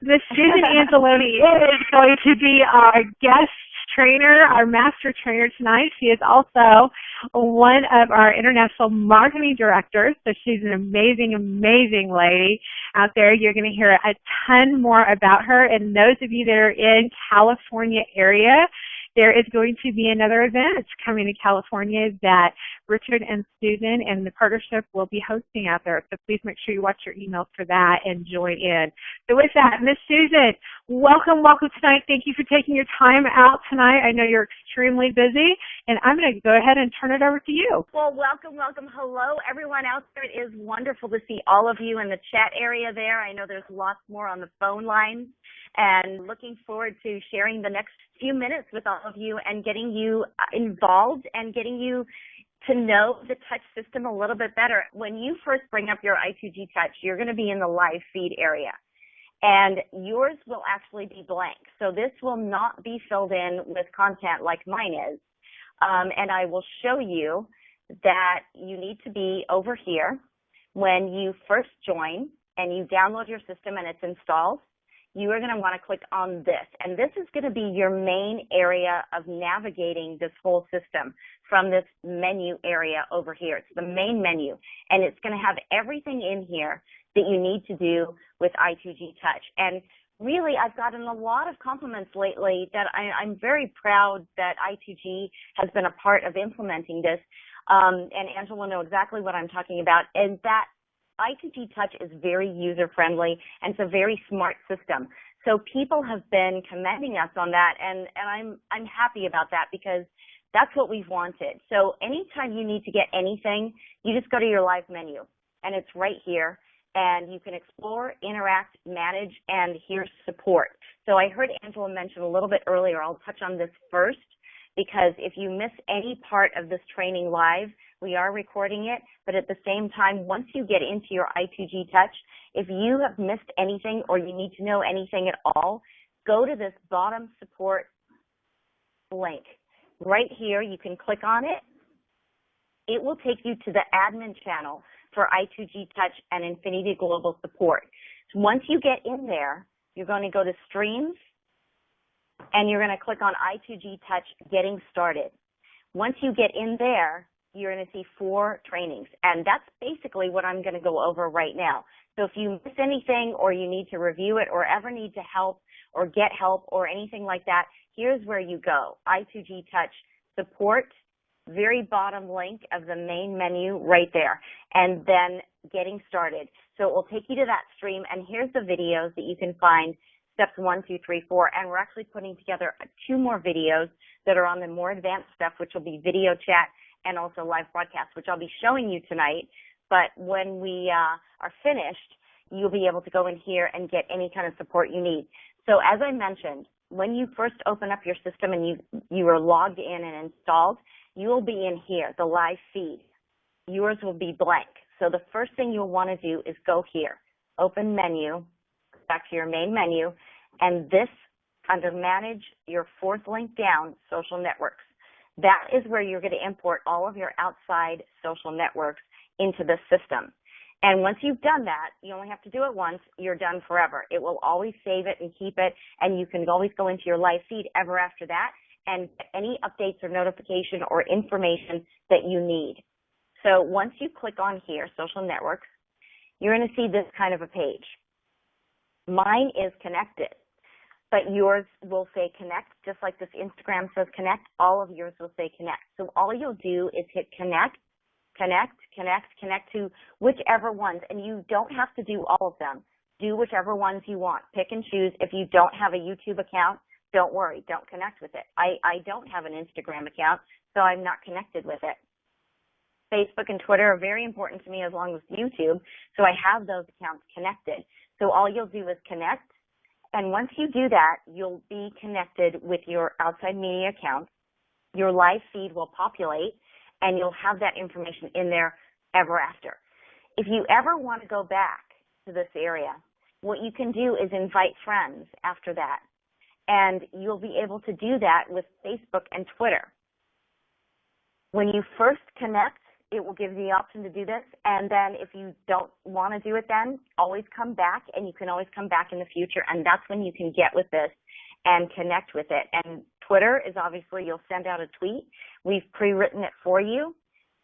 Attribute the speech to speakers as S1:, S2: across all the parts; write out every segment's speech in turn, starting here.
S1: Miss Susan Anzalone is going to be our guest trainer, our master trainer tonight. She is also one of our international marketing directors, so she's an amazing, amazing lady out there. You're going to hear a ton more about her, and those of you that are in California area, there is going to be another event coming to California that Richard and Susan and the partnership will be hosting out there. So please make sure you watch your emails for that and join in. So with that, Miss Susan, welcome tonight. Thank you for taking your time out tonight. I know you're extremely busy, and I'm going to go ahead and turn it over to you.
S2: Well, welcome. Hello, everyone out there. It is wonderful to see all of you in the chat area there. I know there's lots more on the phone line, and looking forward to sharing the next few minutes with all of you and getting you involved and getting you to know the touch system a little bit better. When you first bring up your I2G Touch, you're going to be in the live feed area, and yours will actually be blank. So this will not be filled in with content like mine is. And I will show you that you need to be over here when you first join and you download your system and it's installed. You are going to want to click on this, and this is going to be your main area of navigating this whole system from this menu area over here. It's the main menu, and it's going to have everything in here that you need to do with I2G Touch. And really, I've gotten a lot of compliments lately that I'm very proud that I2G has been a part of implementing this, and Angela will know exactly what I'm talking about, and that I2G Touch is very user-friendly, and it's a very smart system. So people have been commending us on that, and I'm happy about that because that's what we've wanted. So anytime you need to get anything, you just go to your live menu, and it's right here, and you can explore, interact, manage, and here's support. So I heard Angela mention a little bit earlier. I'll touch on this first, because if you miss any part of this training live, we are recording it, but at the same time, once you get into your I2G Touch, if you have missed anything or you need to know anything at all, go to this bottom support link. Right here, you can click on it. It will take you to the admin channel for I2G Touch and Infinity Global Support. So once you get in there, you're going to go to Streams, and you're going to click on I2G Touch Getting Started. Once you get in there, you're going to see 4 trainings, and that's basically what I'm going to go over right now. So if you miss anything or you need to review it or ever need to help or get help or anything like that, here's where you go. I2G Touch Support, very bottom link of the main menu right there, and then Getting Started. So it will take you to that stream, and here's the videos that you can find, steps 1, 2, 3, 4, and we're actually putting together 2 more videos that are on the more advanced stuff, which will be video chat and also live broadcast, which I'll be showing you tonight. But when we are finished, you'll be able to go in here and get any kind of support you need. So as I mentioned, when you first open up your system and you are logged in and installed, you will be in here, the live feed. Yours will be blank. So the first thing you'll want to do is go here, open menu, back to your main menu, and this under manage, your 4th link down, social networks. That is where you're going to import all of your outside social networks into the system. And once you've done that, you only have to do it once, you're done forever. It will always save it and keep it, and you can always go into your live feed ever after that and get any updates or notification or information that you need. So once you click on here, social networks, you're going to see this kind of a page. Mine is connected, but yours will say connect, just like this Instagram says connect, all of yours will say connect. So all you'll do is hit connect, connect, connect, connect to whichever ones, and you don't have to do all of them. Do whichever ones you want. Pick and choose. If you don't have a YouTube account, don't worry, don't connect with it. I don't have an Instagram account, so I'm not connected with it. Facebook and Twitter are very important to me as long as YouTube, so I have those accounts connected. So all you'll do is connect, and once you do that, you'll be connected with your outside media account. Your live feed will populate, and you'll have that information in there ever after. If you ever want to go back to this area, what you can do is invite friends after that, and you'll be able to do that with Facebook and Twitter. When you first connect, it will give you the option to do this. And then if you don't want to do it then, always come back, and you can always come back in the future, and that's when you can get with this and connect with it. And Twitter is obviously, you'll send out a tweet. We've pre-written it for you.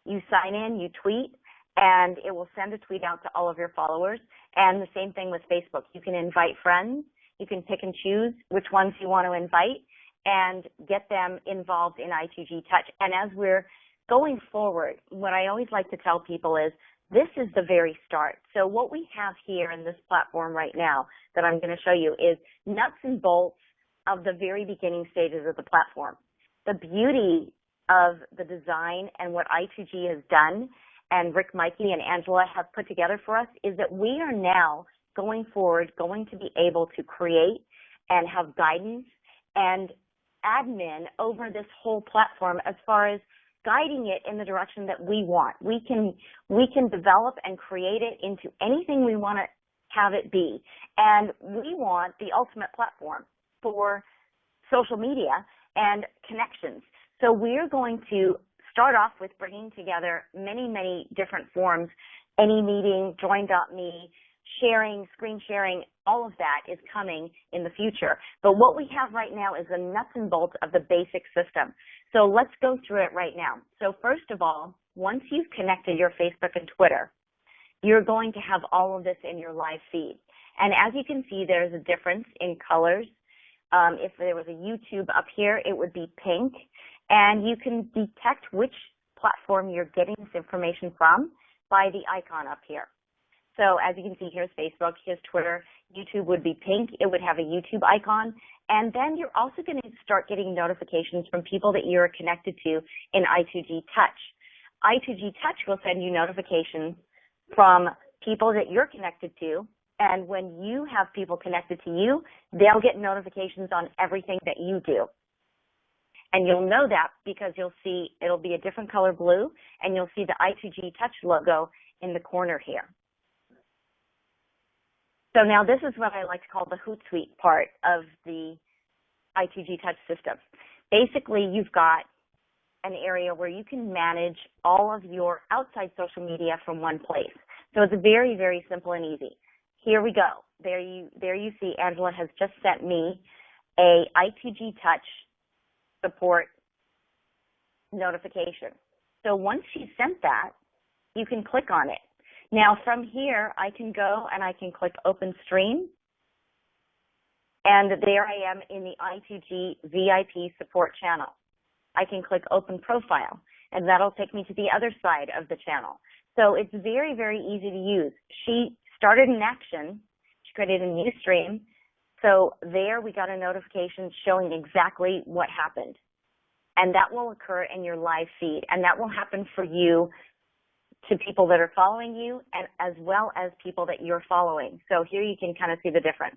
S2: You sign in, you tweet, and it will send a tweet out to all of your followers. And the same thing with Facebook. You can invite friends. You can pick and choose which ones you want to invite and get them involved in I2G Touch. And as we're going forward, what I always like to tell people is this is the very start. So what we have here in this platform right now that I'm going to show you is nuts and bolts of the very beginning stages of the platform. The beauty of the design and what I2G has done and Rick, Mikey, and Angela have put together for us is that we are now going forward going to be able to create and have guidance and admin over this whole platform as far as guiding it in the direction that we want. We can develop and create it into anything we want to have it be. And we want the ultimate platform for social media and connections. So we're going to start off with bringing together many, many different forms, any meeting, join.me, sharing, screen sharing, all of that is coming in the future. But what we have right now is the nuts and bolts of the basic system. So let's go through it right now. So first of all, once you've connected your Facebook and Twitter, you're going to have all of this in your live feed. And as you can see, there's a difference in colors. If there was a YouTube up here, it would be pink. And you can detect which platform you're getting this information from by the icon up here. So as you can see, here's Facebook, here's Twitter. YouTube would be pink. It would have a YouTube icon. And then you're also going to start getting notifications from people that you're connected to in I2G Touch. I2G Touch will send you notifications from people that you're connected to. And when you have people connected to you, they'll get notifications on everything that you do. And you'll know that because you'll see it'll be a different color blue, and you'll see the I2G Touch logo in the corner here. So now this is what I like to call the Hootsuite part of the I2G Touch system. Basically, you've got an area where you can manage all of your outside social media from one place. So it's very, very simple and easy. Here we go. There you see Angela has just sent me a I2G Touch support notification. So once she sent that, you can click on it. Now from here, I can go and I can click Open Stream. And there I am in the I2G VIP support channel. I can click Open Profile, and that'll take me to the other side of the channel. So it's very, very easy to use. She started an action. She created a new stream. So there we got a notification showing exactly what happened. And that will occur in your live feed. And that will happen for you to people that are following you and as well as people that you're following. So here you can kind of see the difference.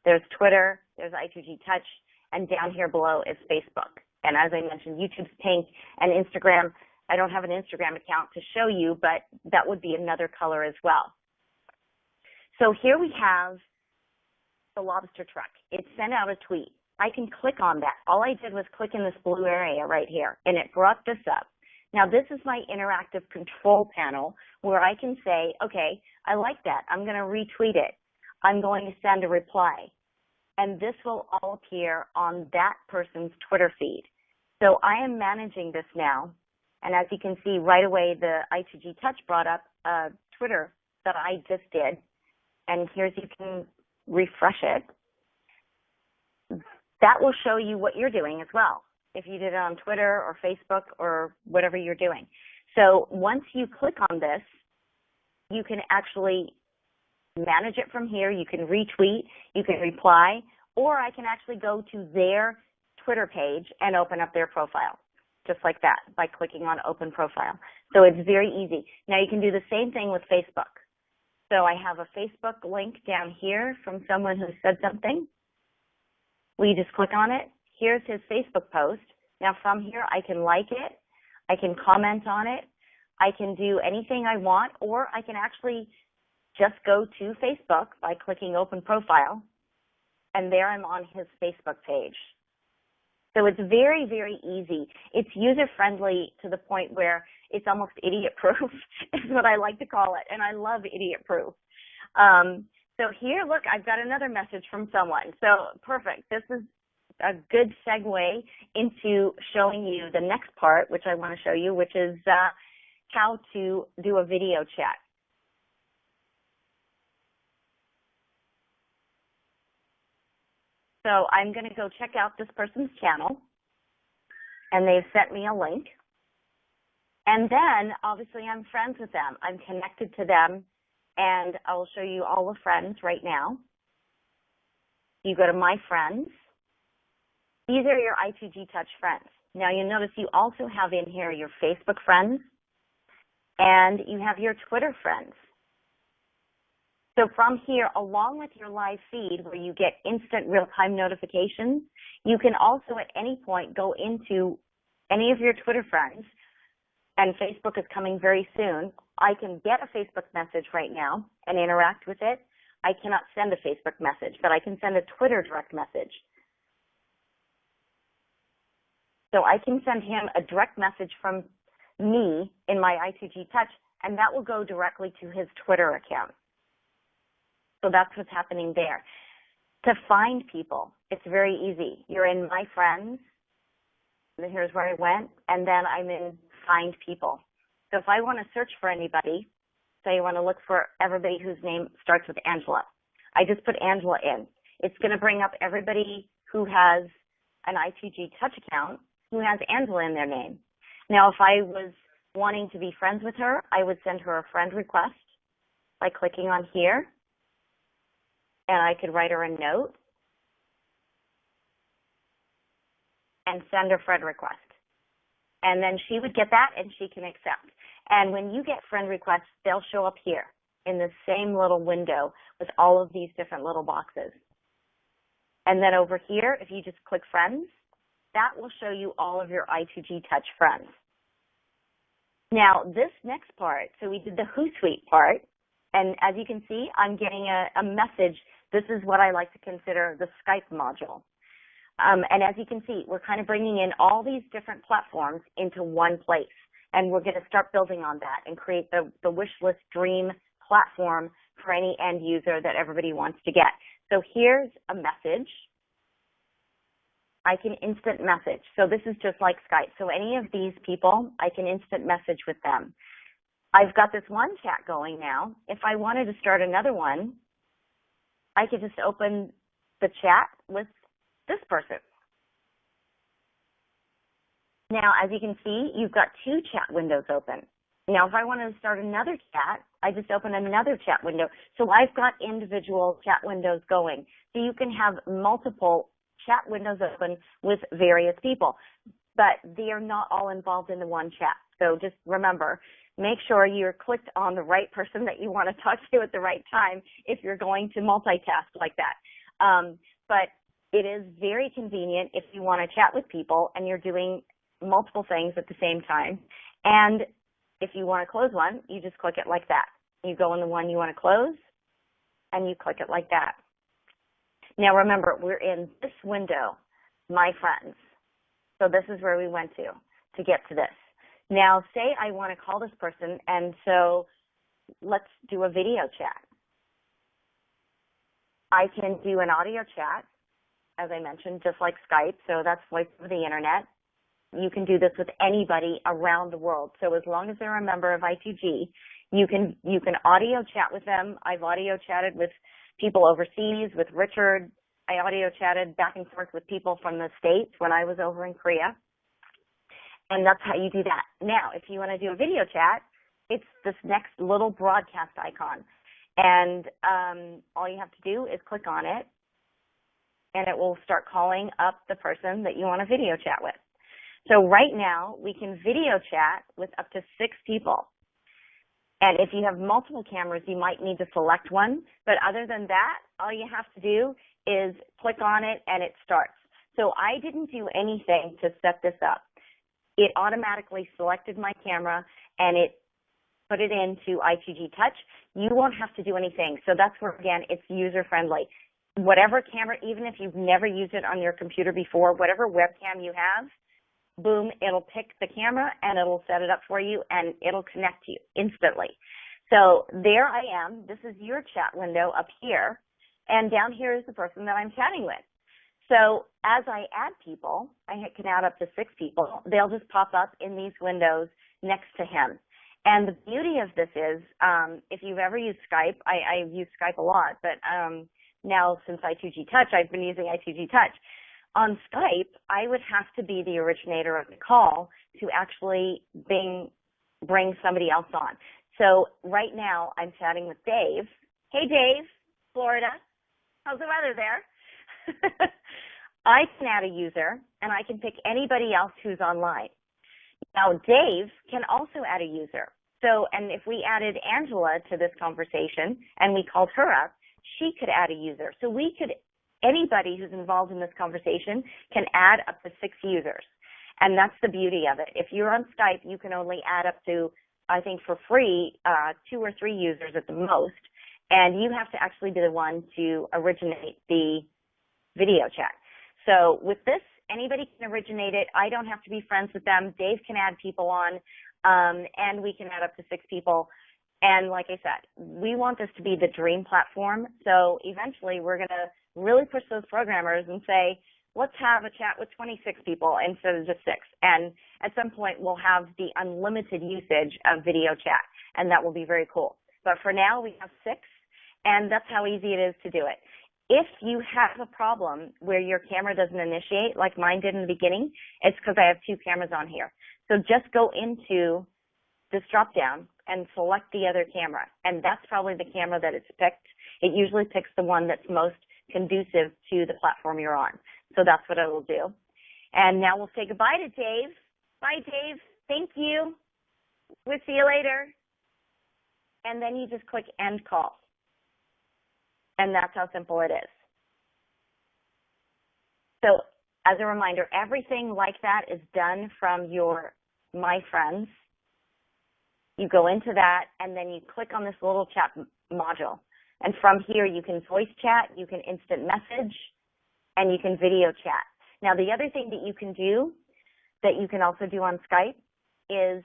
S2: There's Twitter, there's I2G Touch, and down here below is Facebook. And as I mentioned, YouTube's pink, and Instagram, I don't have an Instagram account to show you, but that would be another color as well. So here we have the lobster truck. It sent out a tweet. I can click on that. All I did was click in this blue area right here, and it brought this up. Now, this is my interactive control panel where I can say, okay, I like that. I'm going to retweet it. I'm going to send a reply. And this will all appear on that person's Twitter feed. So I am managing this now. And as you can see right away, the I2G Touch brought up Twitter that I just did. And here's, you can refresh it. That will show you what you're doing as well, if you did it on Twitter or Facebook or whatever you're doing. So once you click on this, you can actually manage it from here. You can retweet, you can reply, or I can actually go to their Twitter page and open up their profile, just like that, by clicking on Open Profile. So it's very easy. Now you can do the same thing with Facebook. So I have a Facebook link down here from someone who said something. We just click on it. Here's his Facebook post. Now from here, I can like it. I can comment on it. I can do anything I want, or I can actually just go to Facebook by clicking Open Profile, and there I'm on his Facebook page. So it's very, very easy. It's user-friendly to the point where It's almost idiot-proof is what I like to call it, and I love idiot-proof. So here, look, I've got another message from someone. So perfect. This is a good segue into showing you the next part, which I want to show you, which is how to do a video chat. So I'm going to go check out this person's channel, and they've sent me a link. And then, obviously, I'm friends with them. I'm connected to them, and I will show you all the friends right now. You go to My Friends. These are your I2G Touch friends. Now, you'll notice you also have in here your Facebook friends, and you have your Twitter friends. So from here, along with your live feed where you get instant real-time notifications, you can also at any point go into any of your Twitter friends, and Facebook is coming very soon. I can get a Facebook message right now and interact with it. I cannot send a Facebook message, but I can send a Twitter direct message. So I can send him a direct message from me in my I2G Touch, and that will go directly to his Twitter account. So that's what's happening there. To find people, it's very easy. You're in My Friends, and here's where I went, and then I'm in Find People. So if I want to search for anybody, say I want to look for everybody whose name starts with Angela, I just put Angela in. It's going to bring up everybody who has an I2G Touch account who has Angela in their name. Now, if I was wanting to be friends with her, I would send her a friend request by clicking on here, and I could write her a note and send her friend request. And then she would get that and she can accept. And when you get friend requests, they'll show up here in the same little window with all of these different little boxes. And then over here, if you just click friends, that will show you all of your I2G Touch friends. Now, this next part, so we did the Hootsuite part, and as you can see, I'm getting a message. This is what I like to consider the Skype module. And as you can see, we're kind of bringing in all these different platforms into one place. And we're going to start building on that and create the wish list dream platform for any end user that everybody wants to get. So here's a message. I can instant message. So this is just like Skype. So any of these people, I can instant message with them. I've got this one chat going now. If I wanted to start another one, I could just open the chat with this person. Now, as you can see, you've got two chat windows open. Now, if I wanted to start another chat, I just open another chat window. So I've got individual chat windows going. So you can have multiple chat windows open with various people, but they are not all involved in the one chat. So just remember, make sure you're clicked on the right person that you want to talk to at the right time if you're going to multitask like that. But it is very convenient if you want to chat with people and you're doing multiple things at the same time. And if you want to close one, you just click it like that. You go in the one you want to close and you click it like that. Now remember, we're in this window, My Friends. So this is where we went to get to this. Now say I want to call this person, and so let's do a video chat. I can do an audio chat, as I mentioned, just like Skype, so that's voice over the internet. You can do this with anybody around the world. So as long as they're a member of I2G, you can audio chat with them. I've audio chatted with people overseas, with Richard. I audio chatted back and forth with people from the States when I was over in Korea. And that's how you do that. Now, if you want to do a video chat, it's this next little broadcast icon. And all you have to do is click on it, and it will start calling up the person that you want to video chat with. So right now, we can video chat with up to 6 people. And if you have multiple cameras, you might need to select one. But other than that, all you have to do is click on it, and it starts. So I didn't do anything to set this up. It automatically selected my camera, and it put it into I2G Touch. You won't have to do anything. So that's where, again, it's user-friendly. Whatever camera, even if you've never used it on your computer before, whatever webcam you have, boom, it'll pick the camera and it'll set it up for you and it'll connect you instantly. So there I am. This is your chat window up here. And down here is the person that I'm chatting with. So as I add people, I can add up to 6 people. They'll just pop up in these windows next to him. And the beauty of this is, if you've ever used Skype, I've used Skype a lot, but now since I2G Touch, I've been using I2G Touch. On Skype, I would have to be the originator of the call to actually bring somebody else on. So right now, I'm chatting with Dave. Hey, Dave, Florida. How's the weather there? I can add a user, and I can pick anybody else who's online. Now, Dave can also add a user. So, and if we added Angela to this conversation and we called her up, she could add a user. So anybody who's involved in this conversation can add up to 6 users. And that's the beauty of it. If you're on Skype, you can only add up to, I think for free, 2 or 3 users at the most. And you have to actually be the one to originate the video chat. So with this, anybody can originate it. I don't have to be friends with them. Dave can add people on, and we can add up to 6 people. And like I said, we want this to be the dream platform. So eventually we're going to really push those programmers and say, let's have a chat with 26 people instead of just 6. And at some point we'll have the unlimited usage of video chat, and that will be very cool. But for now we have 6, and that's how easy it is to do it. If you have a problem where your camera doesn't initiate, like mine did in the beginning, it's because I have 2 cameras on here. So just go into this drop down and select the other camera, and that's probably the camera that it's picked. It usually picks the one that's most conducive to the platform you're on. So that's what I will do. And now we'll say goodbye to Dave. Bye, Dave. Thank you. We'll see you later. And then you just click end call. And that's how simple it is. So as a reminder, everything like that is done from your My Friends. You go into that, and then you click on this little chat module. And from here, you can voice chat, you can instant message, and you can video chat. Now, the other thing that you can do, that you can also do on Skype, is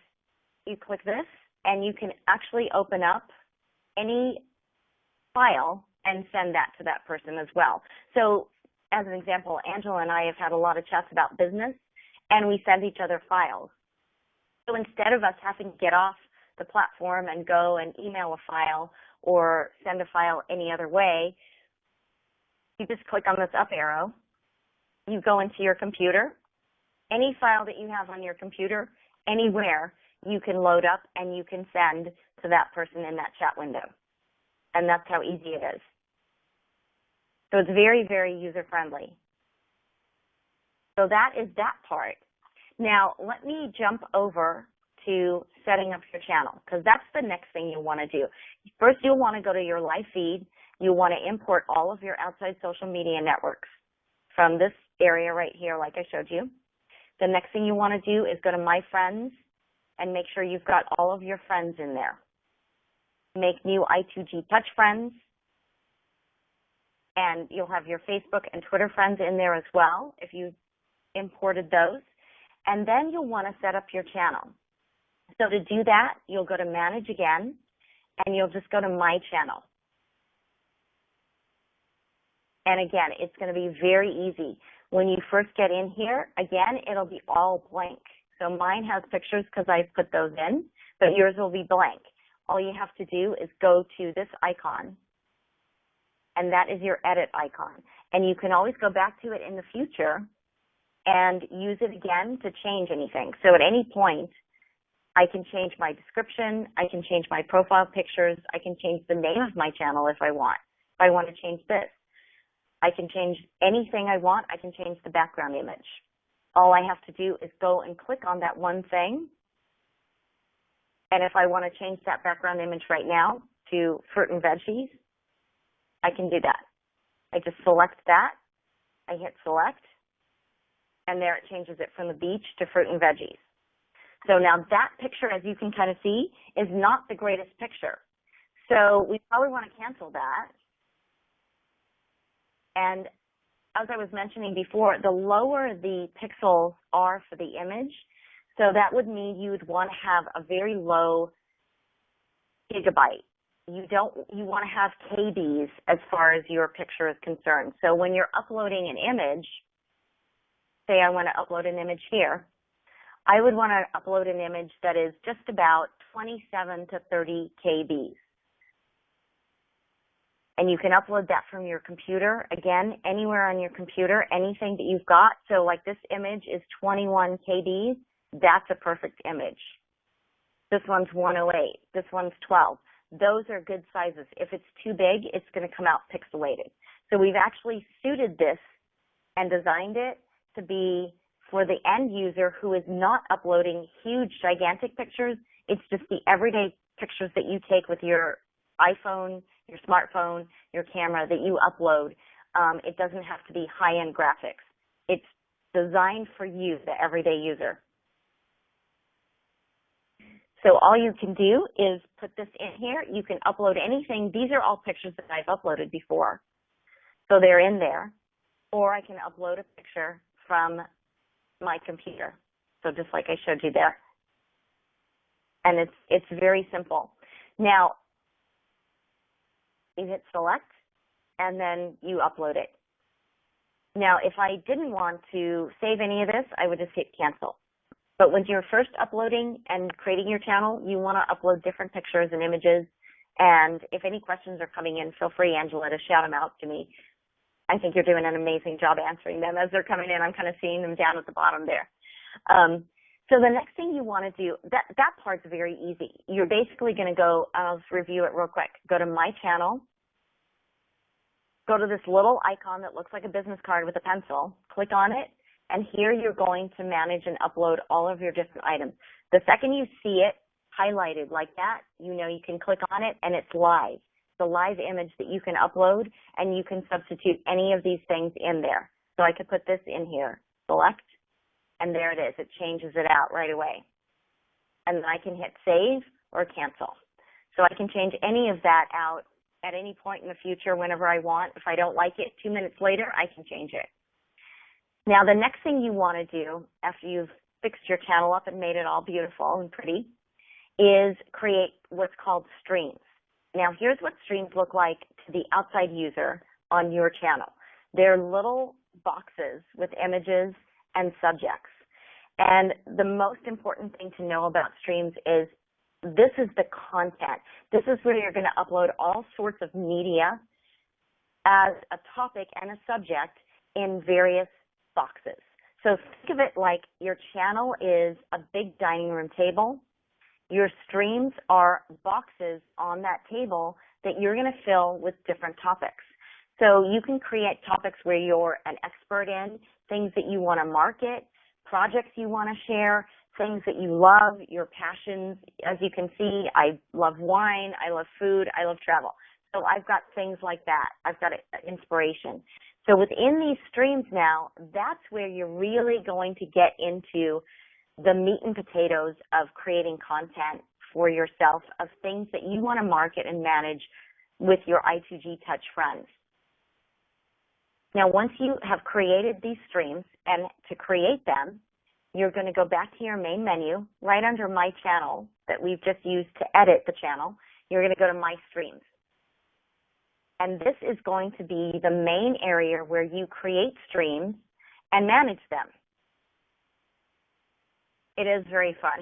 S2: you click this, and you can actually open up any file and send that to that person as well. So as an example, Angela and I have had a lot of chats about business, and we send each other files. So instead of us having to get off the platform and go and email a file or send a file any other way, you just click on this up arrow, you go into your computer, any file that you have on your computer, anywhere, you can load up and you can send to that person in that chat window. And that's how easy it is. So it's very, very user-friendly. So that is that part. Now, let me jump over to setting up your channel, because that's the next thing you'll want to do. First, you'll want to go to your live feed. You'll want to import all of your outside social media networks from this area right here, like I showed you. The next thing you want to do is go to My Friends and make sure you've got all of your friends in there. Make new I2G Touch friends, and you'll have your Facebook and Twitter friends in there as well if you imported those. And then you'll want to set up your channel. So to do that, you'll go to Manage again, and you'll just go to My Channel. And again, it's going to be very easy. When you first get in here, again, it'll be all blank. So mine has pictures because I've put those in, but yours will be blank. All you have to do is go to this icon, and that is your edit icon. And you can always go back to it in the future and use it again to change anything. So at any point, I can change my description, I can change my profile pictures, I can change the name of my channel if I want. If I want to change this, I can change anything I want. I can change the background image. All I have to do is go and click on that one thing. And if I want to change that background image right now to fruit and veggies, I can do that. I just select that, I hit select, and there it changes it from the beach to fruit and veggies. So now that picture, as you can kind of see, is not the greatest picture. So we probably want to cancel that. And as I was mentioning before, the lower the pixels are for the image, so that would mean you would want to have a very low gigabyte. You want to have KBs as far as your picture is concerned. So when you're uploading an image, say I want to upload an image here, I would want to upload an image that is just about 27 to 30 KBs. And you can upload that from your computer, again, anywhere on your computer, anything that you've got. So like this image is 21 KBs, that's a perfect image. This one's 108, this one's 12. Those are good sizes. If it's too big, it's going to come out pixelated. So we've actually suited this and designed it to be for the end user who is not uploading huge, gigantic pictures. It's just the everyday pictures that you take with your iPhone, your smartphone, your camera that you upload. It doesn't have to be high-end graphics. It's designed for you, the everyday user. So all you can do is put this in here. You can upload anything. These are all pictures that I've uploaded before. So they're in there. Or I can upload a picture from my computer. So just like I showed you there. And it's very simple. Now, you hit select, and then you upload it. Now, if I didn't want to save any of this, I would just hit cancel. But when you're first uploading and creating your channel, you want to upload different pictures and images. And if any questions are coming in, feel free, Angela, to shout them out to me. I think you're doing an amazing job answering them as they're coming in. I'm kind of seeing them down at the bottom there. So the next thing you want to do, that part's very easy. You're basically going to go, I'll review it real quick. Go to My Channel. Go to this little icon that looks like a business card with a pencil. Click on it, and here you're going to manage and upload all of your different items. The second you see it highlighted like that, you know you can click on it, and it's live. It's a live image that you can upload, and you can substitute any of these things in there. So I could put this in here, select, and there it is. It changes it out right away. And then I can hit save or cancel. So I can change any of that out at any point in the future whenever I want. If I don't like it, 2 minutes later, I can change it. Now, the next thing you want to do after you've fixed your channel up and made it all beautiful and pretty is create what's called streams. Now, here's what streams look like to the outside user on your channel. They're little boxes with images and subjects. And the most important thing to know about streams is this is the content. This is where you're going to upload all sorts of media as a topic and a subject in various boxes. So think of it like your channel is a big dining room table. Your streams are boxes on that table that you're going to fill with different topics. So you can create topics where you're an expert in, things that you want to market, projects you want to share, things that you love, your passions. As you can see, I love wine, I love food, I love travel. So I've got things like that. I've got inspiration. So within these streams now, that's where you're really going to get into the meat and potatoes of creating content for yourself, of things that you want to market and manage with your I2G Touch friends. Now, once you have created these streams, and to create them, you're going to go back to your main menu, right under My Channel that we've just used to edit the channel. You're going to go to My Streams. And this is going to be the main area where you create streams and manage them. It is very fun.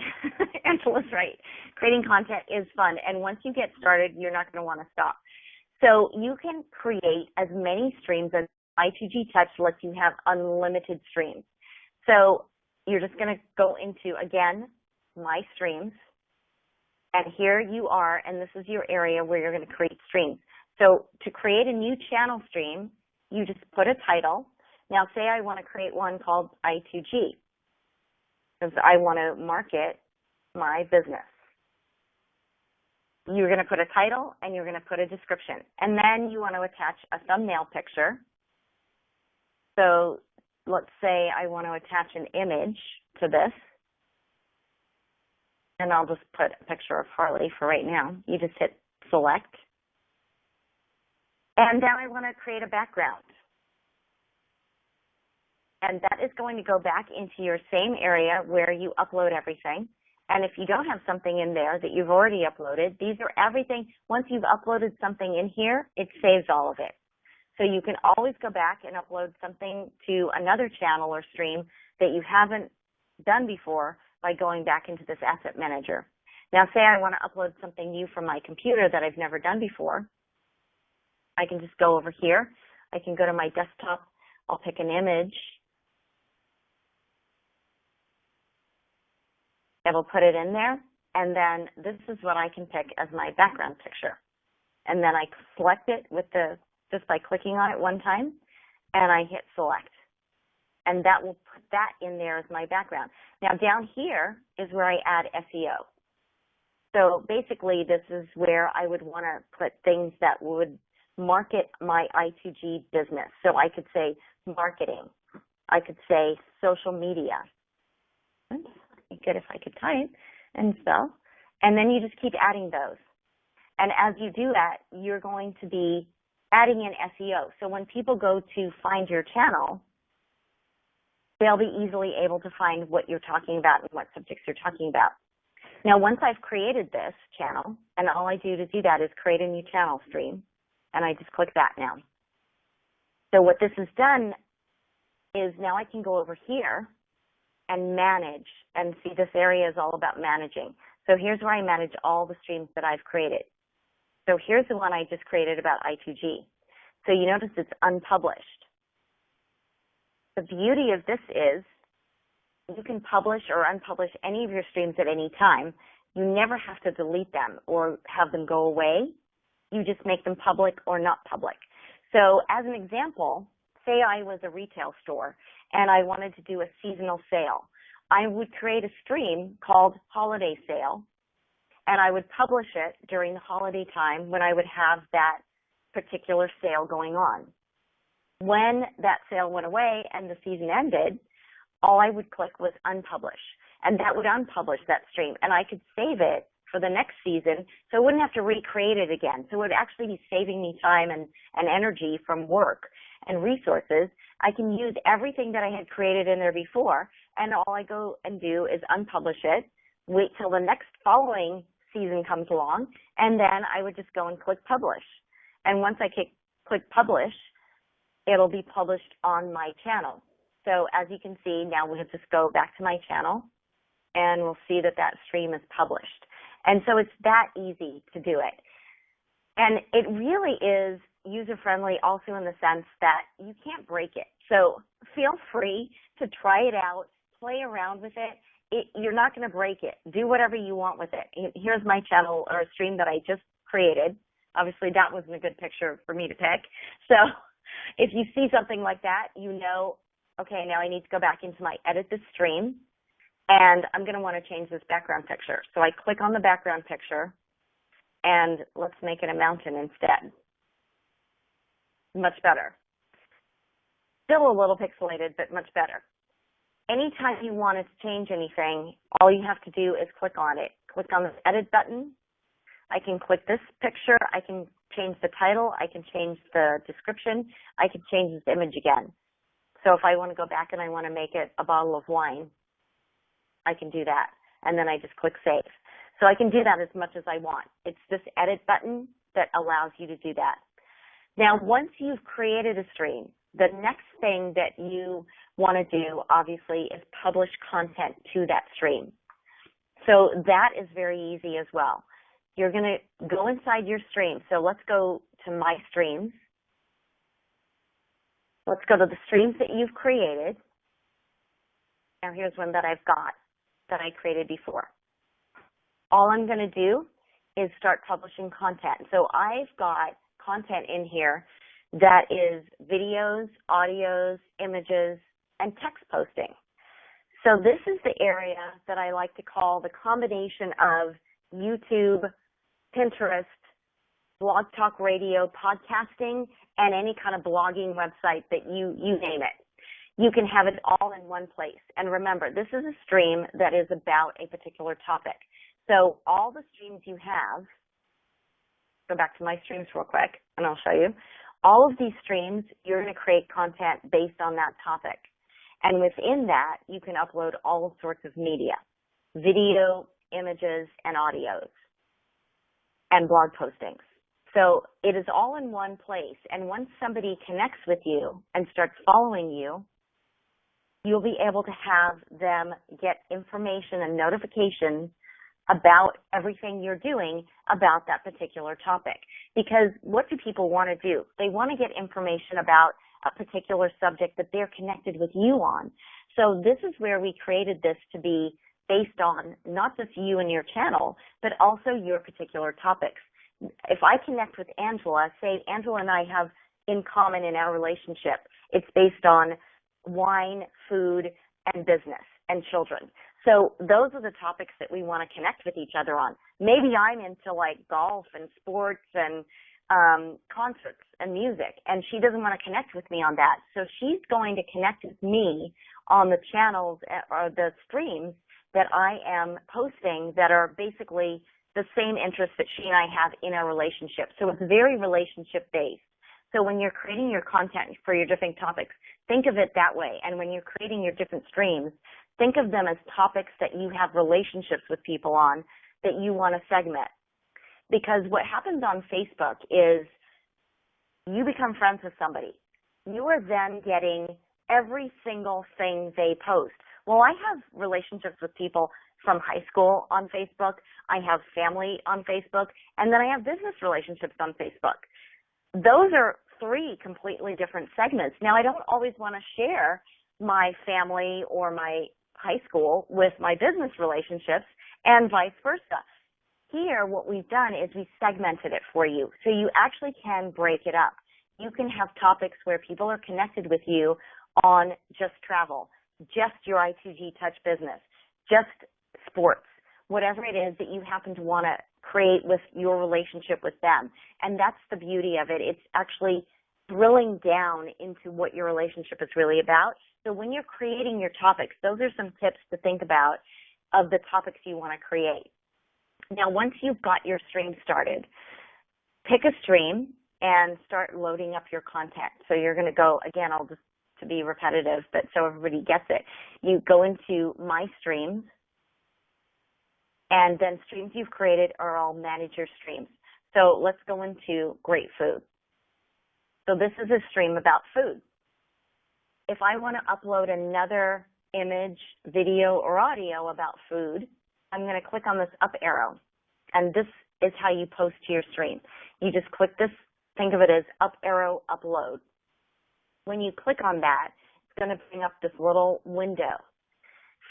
S2: Angela's right. Creating content is fun. And once you get started, you're not going to want to stop. So you can create as many streams as I2G Touch lets you have unlimited streams. So you're just going to go into, again, My Streams. And here you are, and this is your area where you're going to create streams. So to create a new channel stream, you just put a title. Now, say I want to create one called I2G, because I want to market my business. You're going to put a title, and you're going to put a description. And then you want to attach a thumbnail picture. So let's say I want to attach an image to this. And I'll just put a picture of Harley for right now. You just hit select. And now I want to create a background. And that is going to go back into your same area where you upload everything. And if you don't have something in there that you've already uploaded, these are everything. Once you've uploaded something in here, it saves all of it. So you can always go back and upload something to another channel or stream that you haven't done before by going back into this asset manager. Now, say I want to upload something new from my computer that I've never done before. I can just go over here. I can go to my desktop. I'll pick an image. It'll put it in there, and then this is what I can pick as my background picture. And then I select it with just by clicking on it one time, and I hit select. And that will put that in there as my background. Now down here is where I add SEO. So basically this is where I would want to put things that would market my I2G business. So I could say marketing. I could say social media. Good if I could type and spell. And then you just keep adding those. And as you do that, you're going to be adding in SEO. So when people go to find your channel, they'll be easily able to find what you're talking about and what subjects you're talking about. Now, once I've created this channel, and all I do to do that is create a new channel stream, and I just click that now. So what this has done is now I can go over here and manage, and see this area is all about managing. So here's where I manage all the streams that I've created. So here's the one I just created about I2G. So you notice it's unpublished. The beauty of this is you can publish or unpublish any of your streams at any time. You never have to delete them or have them go away. You just make them public or not public. So as an example, say I was a retail store and I wanted to do a seasonal sale. I would create a stream called Holiday Sale, and I would publish it during the holiday time when I would have that particular sale going on. When that sale went away and the season ended, all I would click was unpublish, and that would unpublish that stream, and I could save it for the next season, so I wouldn't have to recreate it again. So it would actually be saving me time and energy from work and resources. I can use everything that I had created in there before, and all I go and do is unpublish it, wait till the next following season comes along, and then I would just go and click publish. And once I click publish, it'll be published on my channel. So as you can see, now we'll just go back to my channel, and we'll see that that stream is published. And so it's that easy to do it. And it really is user-friendly also in the sense that you can't break it. So feel free to try it out, play around with it. You're not going to break it. Do whatever you want with it. Here's my channel or stream that I just created. Obviously, that wasn't a good picture for me to pick. So if you see something like that, you know, okay, now I need to go back into my edit this stream, and I'm going to want to change this background picture. So I click on the background picture, and let's make it a mountain instead. Much better. Still a little pixelated, but much better. Anytime you want to change anything, all you have to do is click on it. Click on this edit button. I can click this picture. I can change the title. I can change the description. I can change this image again. So if I want to go back and I want to make it a bottle of wine, I can do that. And then I just click save. So I can do that as much as I want. It's this edit button that allows you to do that. Now, once you've created a stream, the next thing that you want to do, obviously, is publish content to that stream. So that is very easy as well. You're going to go inside your stream. So let's go to My Streams. Let's go to the streams that you've created. Now here's one that I've got that I created before. All I'm going to do is start publishing content. So I've got content in here that is videos, audios, images, and text posting. So this is the area that I like to call the combination of YouTube, Pinterest, Blog Talk Radio, podcasting, and any kind of blogging website that you name it. You can have it all in one place. And remember, this is a stream that is about a particular topic. So all the streams you have, go back to my streams real quick, and I'll show you. All of these streams, you're going to create content based on that topic. And within that, you can upload all sorts of media, video, images, and audios, and blog postings. So it is all in one place. And once somebody connects with you and starts following you, you'll be able to have them get information and notifications about everything you're doing about that particular topic. Because what do people want to do? They want to get information about a particular subject that they're connected with you on. So this is where we created this to be based on not just you and your channel, but also your particular topics. If I connect with Angela, say Angela and I have in common in our relationship, it's based on wine, food, and business, and children. So those are the topics that we want to connect with each other on. Maybe I'm into like golf and sports and concerts and music, and she doesn't want to connect with me on that. So she's going to connect with me on the channels or the streams that I am posting that are basically the same interests that she and I have in our relationship. So it's very relationship based. So when you're creating your content for your different topics, think of it that way. And when you're creating your different streams, think of them as topics that you have relationships with people on that you want to segment. Because what happens on Facebook is you become friends with somebody. You are then getting every single thing they post. Well, I have relationships with people from high school on Facebook. I have family on Facebook. And then I have business relationships on Facebook. Those are three completely different segments. Now, I don't always want to share my family or my high school with my business relationships and vice versa. Here, what we've done is we segmented it for you, so you actually can break it up. You can have topics where people are connected with you on just travel, just your I2G Touch business, just sports, whatever it is that you happen to want to create with your relationship with them. And that's the beauty of it. It's actually drilling down into what your relationship is really about. So when you're creating your topics, those are some tips to think about of the topics you want to create. Now, once you've got your stream started, pick a stream and start loading up your content. So you're going to go, again, I'll just to be repetitive, but so everybody gets it. You go into My Streams, and then streams you've created are all manage your streams. So let's go into Great Food. So this is a stream about food. If I want to upload another image, video, or audio about food, I'm going to click on this up arrow, and this is how you post to your stream. You just click this, think of it as up arrow upload. When you click on that, it's going to bring up this little window.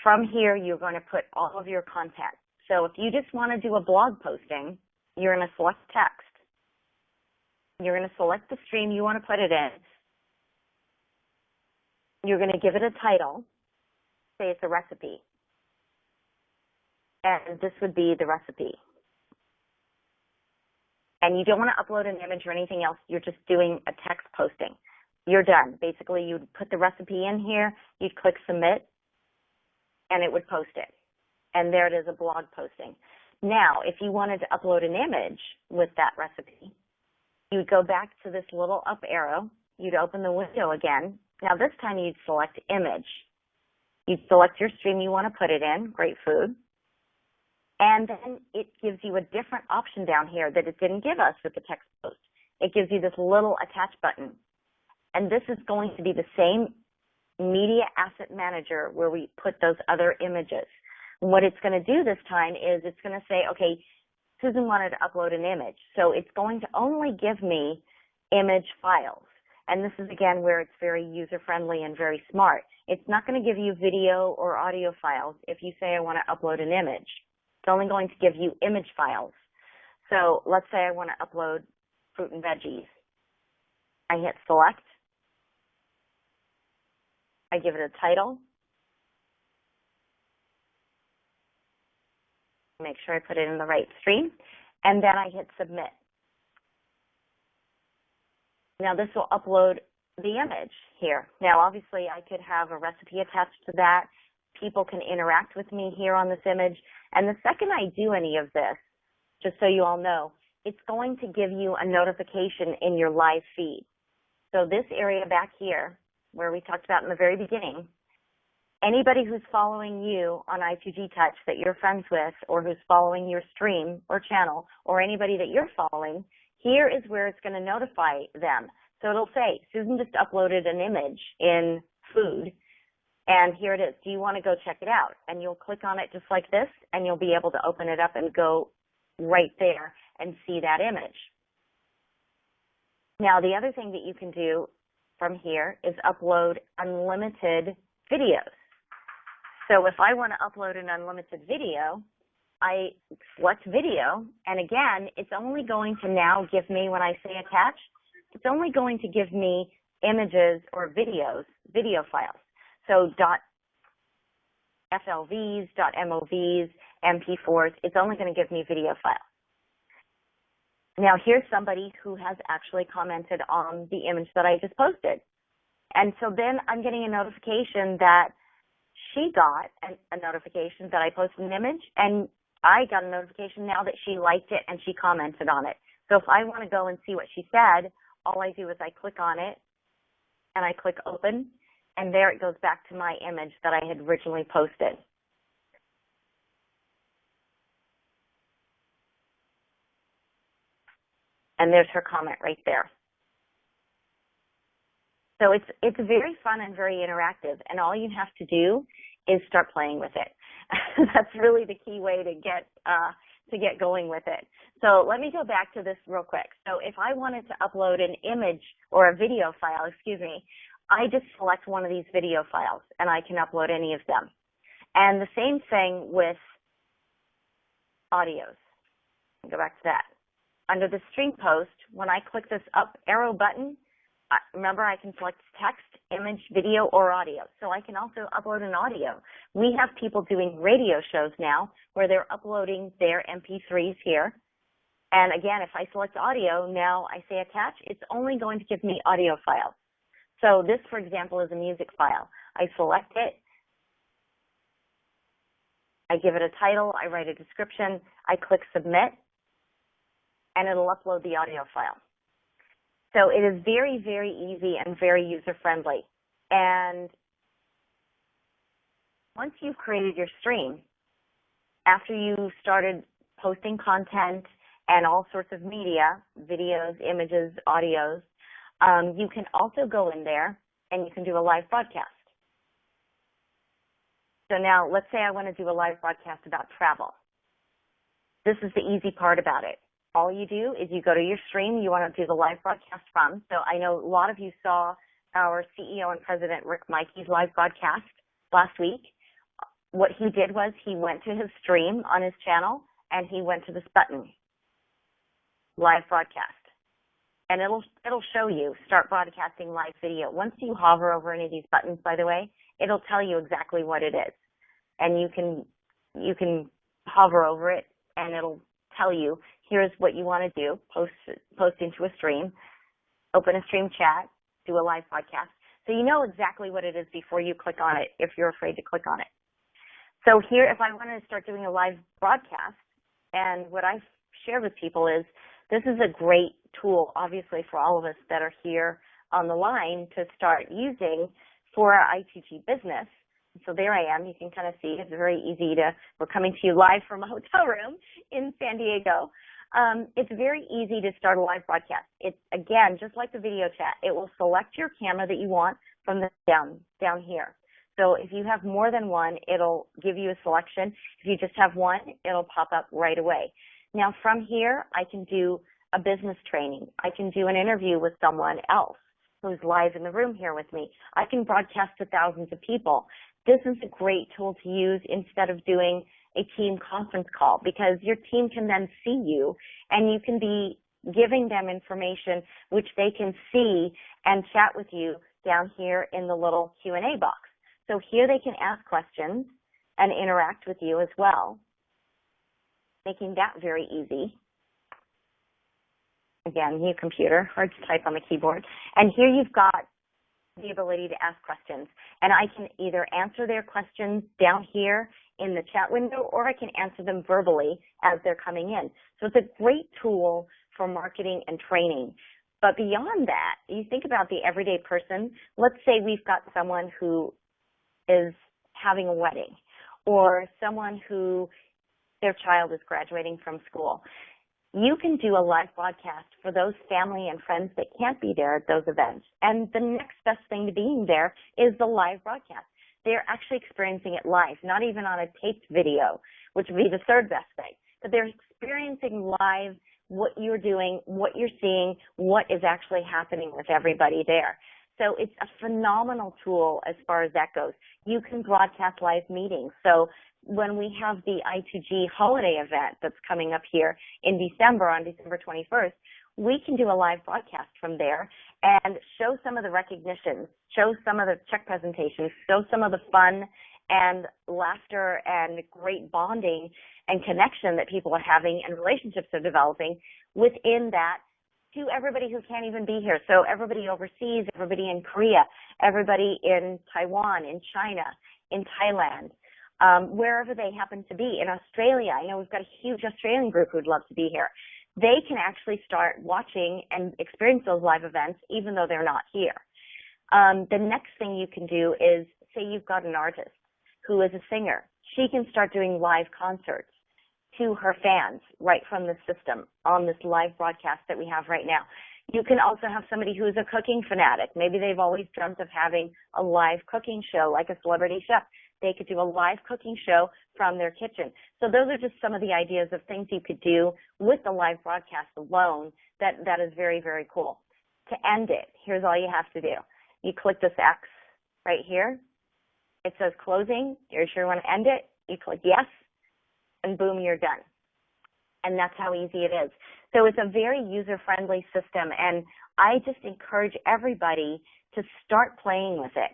S2: From here, you're going to put all of your content. So if you just want to do a blog posting, you're going to select text. You're going to select the stream you want to put it in. You're going to give it a title. Say it's a recipe. And this would be the recipe. And you don't want to upload an image or anything else. You're just doing a text posting. You're done. Basically, you'd put the recipe in here, you'd click submit, and it would post it. And there it is, a blog posting. Now, if you wanted to upload an image with that recipe, you'd go back to this little up arrow. You'd open the window again. Now, this time you'd select image. You'd select your stream you want to put it in, Great Food. And then it gives you a different option down here that it didn't give us with the text post. It gives you this little attach button. And this is going to be the same media asset manager where we put those other images. What it's going to do this time is it's going to say, okay, Susan wanted to upload an image. So it's going to only give me image files. And this is, again, where it's very user-friendly and very smart. It's not going to give you video or audio files if you say I want to upload an image. It's only going to give you image files. So let's say I want to upload fruit and veggies. I hit select. I give it a title. Make sure I put it in the right stream. And then I hit submit. Now this will upload the image here. Now obviously I could have a recipe attached to that. People can interact with me here on this image. And the second I do any of this, just so you all know, it's going to give you a notification in your live feed. So this area back here, where we talked about in the very beginning, Anybody who's following you on I2G Touch that you're friends with, or who's following your stream or channel, or anybody that you're following, here is where it's going to notify them. So it'll say, Susan just uploaded an image in food, and here it is. Do you want to go check it out? And you'll click on it just like this, and you'll be able to open it up and go right there and see that image. Now, the other thing that you can do from here is upload unlimited videos. So if I want to upload an unlimited video, I select video, and again, it's only going to now give me, when I say attach, it's only going to give me images or videos, video files. So .flvs, .movs, MP4s, it's only going to give me video files. Now here's somebody who has actually commented on the image that I just posted. And so then I'm getting a notification that she got a notification that I posted an image, and I got a notification now that she liked it and she commented on it. So if I want to go and see what she said, all I do is I click on it and I click open, and there it goes back to my image that I had originally posted. And there's her comment right there. So it's very fun and very interactive, and all you have to do is start playing with it. That's really the key way to get going with it. So let me go back to this real quick. So if I wanted to upload an image or a video file, I just select one of these video files and I can upload any of them. And the same thing with audios. Go back to that. Under the stream post, when I click this up arrow button, remember I can select text, image, video, or audio. So I can also upload an audio. We have people doing radio shows now where they're uploading their MP3s here. And again, if I select audio, now I say attach, it's only going to give me audio files. So this, for example, is a music file. I select it, I give it a title, I write a description, I click submit, and it'll upload the audio file. So it is very, very easy and very user-friendly. And once you've created your stream, after you started posting content and all sorts of media, videos, images, audios, you can also go in there and you can do a live broadcast. So now let's say I want to do a live broadcast about travel. This is the easy part about it. All you do is you go to your stream you want to do the live broadcast from. So I know a lot of you saw our CEO and President Rick Mikey's live broadcast last week. What he did was he went to his stream on his channel and he went to this button, live broadcast. And it'll show you start broadcasting live video. Once you hover over any of these buttons, by the way, it'll tell you exactly what it is. And you can hover over it and it'll tell you, here's what you want to do, post into a stream, open a stream chat, do a live podcast. So you know exactly what it is before you click on it if you're afraid to click on it. So here, if I wanted to start doing a live broadcast, and what I've shared with people is this is a great tool, obviously, for all of us that are here on the line to start using for our I2G business. So there I am. You can kind of see it's very easy we're coming to you live from a hotel room in San Diego. It's very easy to start a live broadcast. It's, again, just like the video chat. It will select your camera that you want from the down here. So if you have more than one, it'll give you a selection. If you just have one, it'll pop up right away. Now from here, I can do a business training. I can do an interview with someone else who's live in the room here with me. I can broadcast to thousands of people. This is a great tool to use instead of doing a team conference call, because your team can then see you and you can be giving them information which they can see and chat with you down here in the little Q&A box. So here they can ask questions and interact with you as well, making that very easy. Again, new computer, hard to type on the keyboard. And here you've got the ability to ask questions. And I can either answer their questions down here in the chat window, or I can answer them verbally as they're coming in. So it's a great tool for marketing and training. But beyond that, you think about the everyday person. Let's say we've got someone who having a wedding, or someone who their child is graduating from school. You can do a live broadcast for those family and friends that can't be there at those events. And the next best thing to being there is the live broadcast. They're actually experiencing it live, not even on a taped video, which would be the third best thing. But they're experiencing live what you're doing, what you're seeing, what is actually happening with everybody there. So it's a phenomenal tool as far as that goes. You can broadcast live meetings. So when we have the I2G holiday event that's coming up here in December, on December 21st, we can do a live broadcast from there and show some of the recognitions, show some of the check presentations, show some of the fun and laughter and great bonding and connection that people are having and relationships are developing within that to everybody who can't even be here. So everybody overseas, everybody in Korea, everybody in Taiwan, in China, in Thailand, wherever they happen to be. In Australia, I know we've got a huge Australian group who'd love to be here. They can actually start watching and experience those live events even though they're not here. The next thing you can do is, say you've got an artist who is a singer. She can start doing live concerts to her fans right from the system on this live broadcast that we have right now. You can also have somebody who's a cooking fanatic. Maybe they've always dreamt of having a live cooking show like a celebrity chef. They could do a live cooking show from their kitchen. So those are just some of the ideas of things you could do with the live broadcast alone that is very, very cool. To end it, here's all you have to do. You click this X right here. It says closing. You're sure you want to end it? You click yes, and boom, you're done. And that's how easy it is. So it's a very user-friendly system, and I just encourage everybody to start playing with it.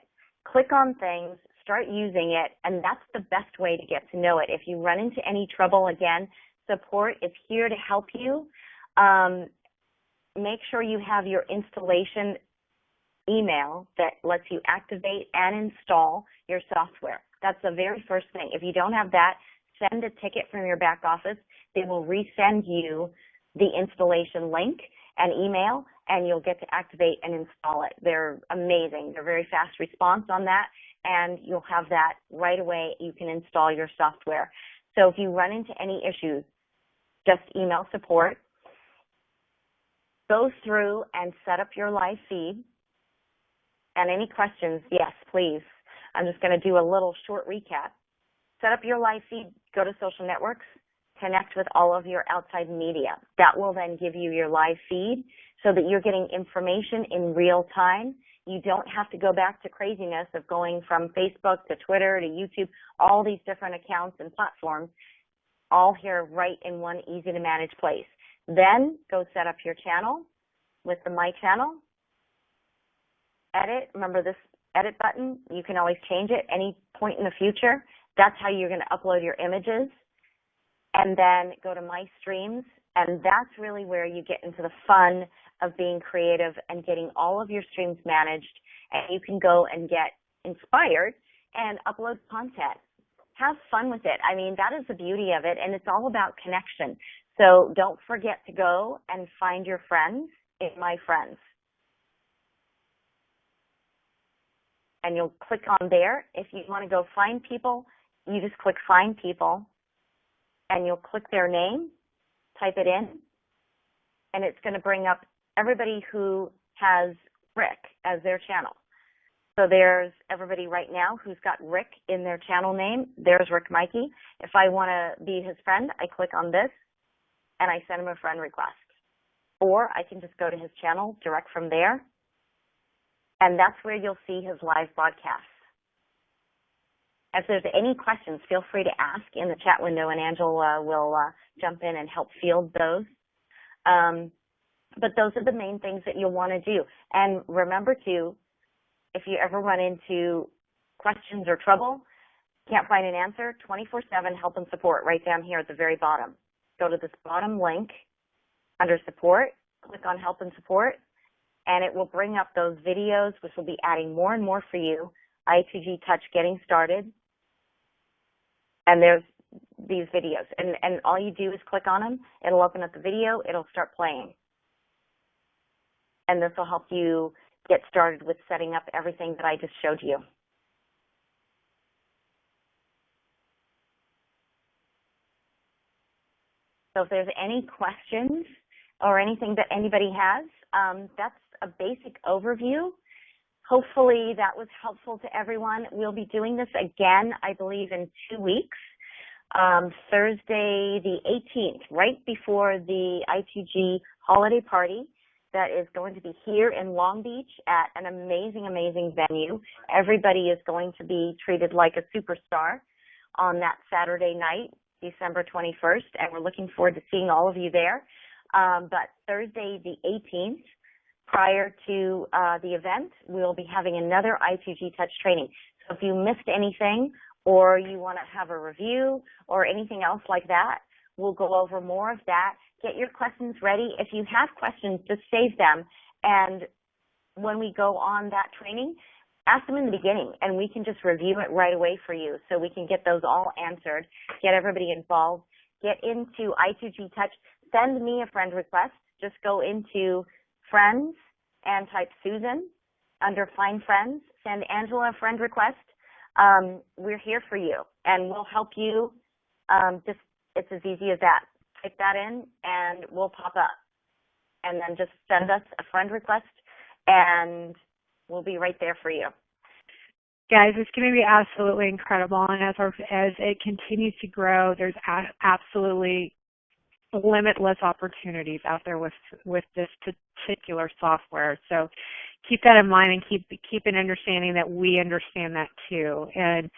S2: Click on things, start using it, and that's the best way to get to know it. If you run into any trouble, again, support is here to help you. Make sure you have your installation email that lets you activate and install your software. That's the very first thing. If you don't have that, send a ticket from your back office. They will resend you the installation link and email, and you'll get to activate and install it. They're amazing. They're very fast response on that, and you'll have that right away. You can install your software. So if you run into any issues, just email support. Go through and set up your live feed. And any questions, yes, please. I'm just going to do a little short recap. Set up your live feed, go to social networks, connect with all of your outside media. That will then give you your live feed so that you're getting information in real time. You don't have to go back to craziness of going from Facebook to Twitter to YouTube, all these different accounts and platforms, all here right in one easy to manage place. Then go set up your channel with the My Channel. Edit, remember this edit button, you can always change it any point in the future. That's how you're going to upload your images. And then go to My Streams, and that's really where you get into the fun of being creative and getting all of your streams managed, and you can go and get inspired and upload content. Have fun with it. I mean, that is the beauty of it, and it's all about connection. So don't forget to go and find your friends in My Friends. And you'll click on there. If you want to go find people, you just click Find People, and you'll click their name, type it in, and it's going to bring up everybody who has Rick as their channel. So there's everybody right now who's got Rick in their channel name. There's Rick Mikey. If I want to be his friend, I click on this, and I send him a friend request. Or I can just go to his channel direct from there, and that's where you'll see his live broadcasts. If there's any questions, feel free to ask in the chat window, and Angela will jump in and help field those. But those are the main things that you'll want to do. And remember to, if you ever run into questions or trouble, can't find an answer, 24/7 help and support right down here at the very bottom. Go to this bottom link under support, click on help and support, and it will bring up those videos, which will be adding more and more for you. I2G Touch Getting Started. And there's these videos. And all you do is click on them. It'll open up the video. It'll start playing. And this will help you get started with setting up everything that I just showed you. So if there's any questions or anything that anybody has, that's a basic overview. Hopefully that was helpful to everyone. We'll be doing this again, I believe, in 2 weeks. Thursday the 18th, right before the I2G holiday party that is going to be here in Long Beach at an amazing, amazing venue. Everybody is going to be treated like a superstar on that Saturday night, December 21st, and we're looking forward to seeing all of you there. But Thursday the 18th, prior to the event, we'll be having another I2G Touch training. So if you missed anything or you want to have a review or anything else like that, we'll go over more of that. Get your questions ready. If you have questions, just save them. And when we go on that training, ask them in the beginning, and we can just review it right away for you so we can get those all answered, get everybody involved, get into I2G Touch. Send me a friend request. Just go into Friends and type Susan under Find Friends. Send Angela a friend request. We're here for you, and we'll help you. It's as easy as that. Type that in, and we'll pop up. And then just send us a friend request, and we'll be right there for you.
S1: Guys, it's going to be absolutely incredible, and as it continues to grow, there's absolutely limitless opportunities out there with this particular software. So keep that in mind and keep an understanding that we understand that too. And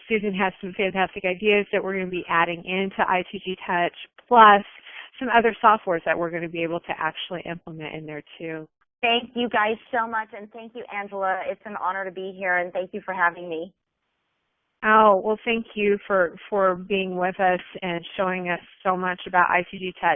S1: Susan has some fantastic ideas that we're going to be adding into I2G Touch, plus some other softwares that we're going to be able to actually implement in there too.
S2: Thank you guys so much, and thank you, Angela. It's an honor to be here, and thank you for having me.
S1: Oh, well, thank you for being with us and showing us so much about I2G Touch.